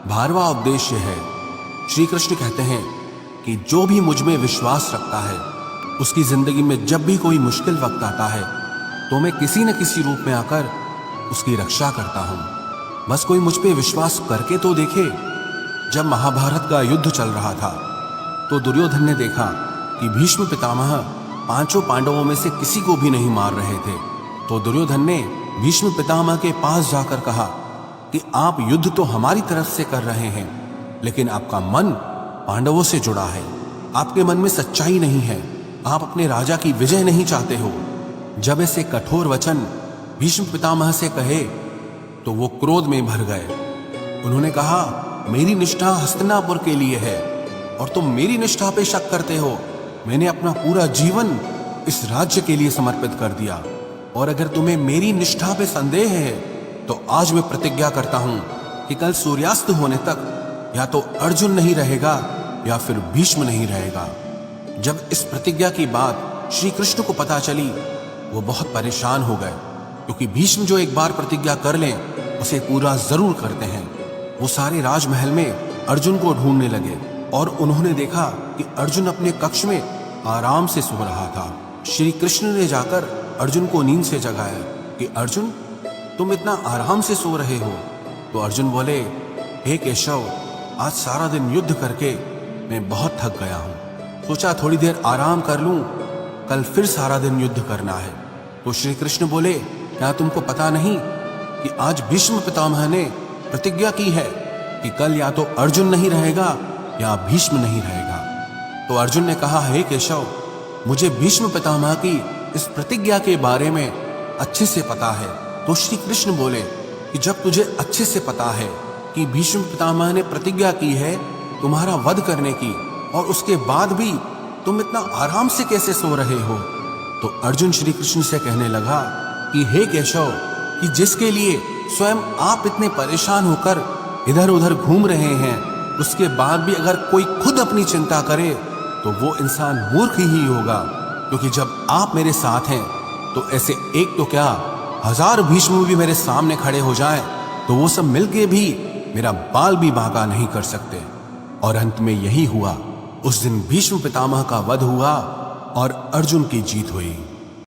12वां उपदेश है। श्री कृष्ण कहते हैं कि जो भी मुझ में विश्वास रखता है उसकी जिंदगी में जब भी कोई मुश्किल वक्त आता है तो मैं किसी न किसी रूप में आकर उसकी रक्षा करता हूं। बस कोई मुझ पे विश्वास करके तो देखे। जब महाभारत का युद्ध चल रहा था तो दुर्योधन ने देखा कि भीष्म पितामह 5 पांडवों में से किसी को भी नहीं मार रहे थे। तो दुर्योधन ने भीष्म पितामह के पास जाकर कहा कि आप युद्ध तो हमारी तरफ से कर रहे हैं, लेकिन आपका मन पांडवों से जुड़ा है। आपके मन में सच्चाई नहीं है, आप अपने राजा की विजय नहीं चाहते हो। जब ऐसे कठोर वचन भीष्म पितामह से कहे तो वो क्रोध में भर गए। उन्होंने कहा, मेरी निष्ठा हस्तिनापुर के लिए है और तुम मेरी निष्ठा पे शक करते हो। मैंने अपना पूरा जीवन इस राज्य के लिए समर्पित कर दिया, और अगर तुम्हें मेरी निष्ठा पे संदेह है तो आज मैं प्रतिज्ञा करता हूं कि कल सूर्यास्त होने तक या तो अर्जुन नहीं रहेगा या फिर भीष्म नहीं रहेगा। जब इस प्रतिज्ञा की बात श्री कृष्ण को पता चली वो बहुत परेशान हो गए, क्योंकि भीष्म जो एक बार प्रतिज्ञा कर लें उसे पूरा जरूर करते हैं। वो सारे राजमहल में अर्जुन को ढूंढने लगे और उन्होंने देखा कि अर्जुन अपने कक्ष में आराम से सो रहा था। श्री कृष्ण ने जाकर अर्जुन को नींद से जगाया कि अर्जुन, तुम इतना आराम से सो रहे हो। तो अर्जुन बोले, हे केशव, आज सारा दिन युद्ध करके मैं बहुत थक गया हूं। सोचा थोड़ी देर आराम कर लूं, कल फिर सारा दिन युद्ध करना है। तो श्री कृष्ण बोले, क्या तुमको पता नहीं कि आज भीष्म पितामह ने प्रतिज्ञा की है कि कल या तो अर्जुन नहीं रहेगा या भीष्म नहीं रहेगा। तो अर्जुन ने कहा, हे केशव, मुझे भीष्म पितामह की इस प्रतिज्ञा के बारे में अच्छे से पता है। तो श्री कृष्ण बोले कि जब तुझे अच्छे से पता है कि भीष्म पितामह ने प्रतिज्ञा की है तुम्हारा वध करने की, और उसके बाद भी तुम इतना आराम से कैसे सो रहे हो? तो अर्जुन श्री कृष्ण से कहने लगा कि हे केशव, कि जिसके लिए स्वयं आप इतने परेशान होकर इधर उधर घूम रहे हैं, उसके बाद भी अगर कोई खुद अपनी चिंता करे तो वो इंसान मूर्ख ही होगा। क्योंकि जब आप मेरे साथ हैं तो ऐसे एक तो क्या 1000 भीष्म भी मेरे सामने खड़े हो जाएं तो वो सब मिलके भी मेरा बाल भी बांका नहीं कर सकते। और अंत में यही हुआ। उस दिन भीष्म पितामह का वध हुआ और अर्जुन की जीत हुई।